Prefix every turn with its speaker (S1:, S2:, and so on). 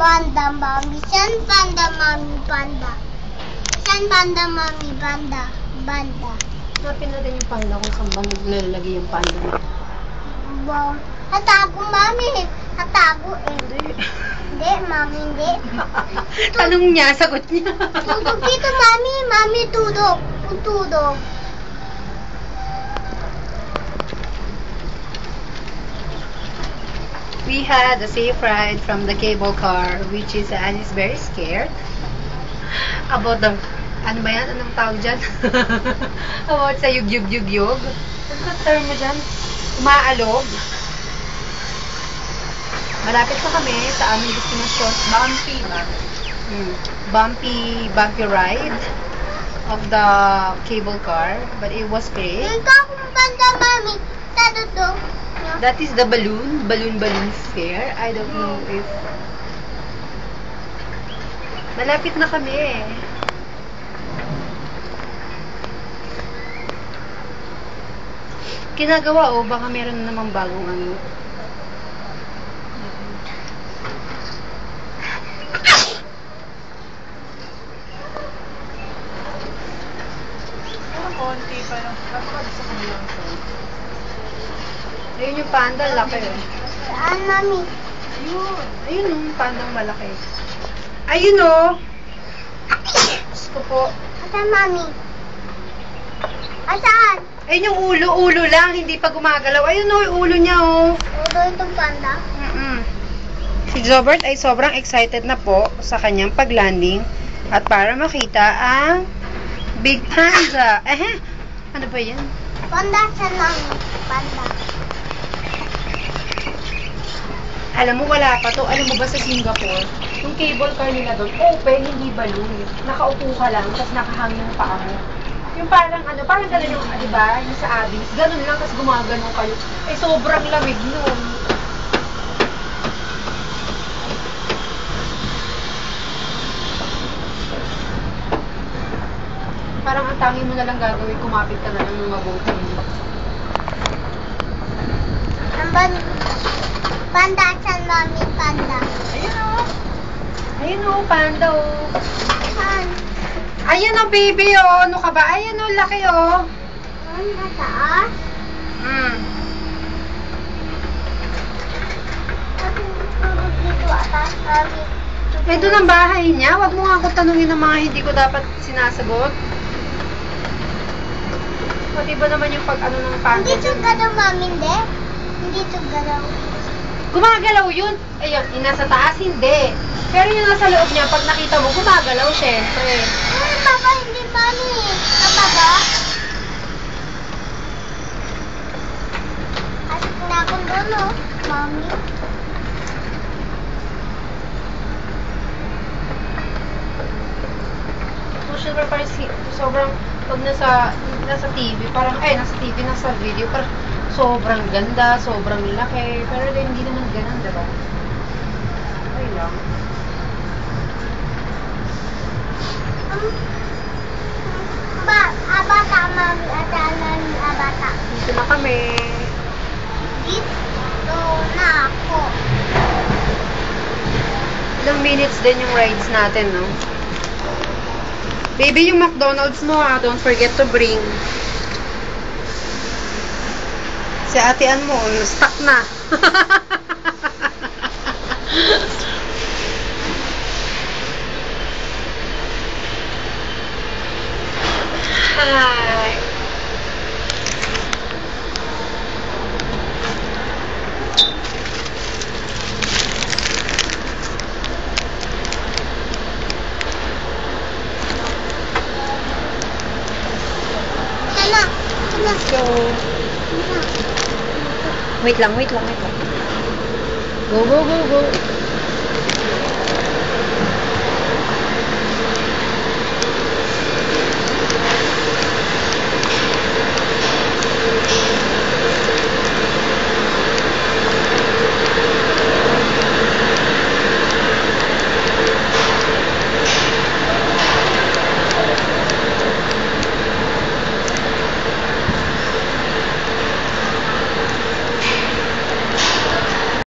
S1: Panda, mami. San panda, mami, panda. San panda, mami, panda. Banda.
S2: Hanapin natin yung panda kung saan ba naglalagay yung panda na.
S1: Wow. Hatago, mami. Hatago eh. Hindi, mami, hindi.
S2: Tanong niya, sagot niya.
S1: Tudok dito, mami. Mami, tudok. Tudok.
S2: We had a safe ride from the cable car, which is Annie's very scared about the, ano ba yan? Anong tawag dyan? About sa yug-yug-yug-yug. Ano ka term mo dyan? Umaalog. Malapit na kami sa aming destination, bumpy ba? Bumpy ride of the cable car, but it was great.
S1: Ikaw kung banda, mami. Tadodok.
S2: That is the balloon fair. I don't know if... Malapit na kami. Kinagawa baka meron namang bagong ano.
S3: Konti pa lang. Napaka-gusto ko lang ito.
S2: Ayun yung panda, laki.
S1: Saan, mami?
S2: Ayun. Ayun yung pandang malaki. Ayun o. Diyos ko po.
S1: Asan, mami? Asan?
S2: Ayun yung ulo lang, hindi pa gumagalaw. Ayun o, yung ulo niya o.
S1: Ulo itong panda?
S2: Si Jobert ay sobrang excited na po sa kanyang paglanding at para makita ang Big Panda. Ano ba yan?
S1: Panda, saan, mami? Panda.
S2: Alam mo, wala pa to. Alam mo ba sa Singapore, yung cable car nila doon, open, hindi balloon. Nakaupo ka lang, tapos nakahangin yung paa mo. Yung parang ano, parang gano'n yung, di ba, yung sa Addis, gano'n lang, tapos gumagano kayo. Eh, sobrang lamig nun. Parang ang tangi mo na lang gagawin, kumapit ka na lang ng mabuti.
S1: Ang panda, saan, mami? Panda.
S2: Ayun o. Ayun o, panda o.
S1: Saan?
S2: Ayun o, baby o. Ano ka ba? Ayun o, laki o.
S1: Nataas? Dito, atas, mami.
S2: Eh, doon ang bahay niya. Huwag mo nga ako tanungin ng mga hindi ko dapat sinasagot. Pati ba naman yung pag-ano ng panda?
S1: Hindi ito galaw, mami, hindi? Hindi ito galaw.
S2: Gumagalaw yun. Ayun, yung nasa taas, hindi. Pero yung nasa loob niya, pag nakita mo, gumagalaw, syempre.
S1: Ay, baba, hindi, mami. Baba? Asik na akong doon, oh, mami.
S2: So, syempre, parang sobrang, pag nasa TV, parang, nasa video, parang sobrang ganda, sobrang laki, pero hindi naman ganun, diba? Okay lang.
S1: Abata, mami. Mami, abata.
S2: Dito na kami.
S1: Dito na ako.
S2: Ilang minutes din yung rides natin, no? Baby, yung McDonald's mo, ha? Don't forget to bring. Si ate Ann mo, stuck na. Hi.
S1: Sana.
S2: Let's go. Wait lang. Go.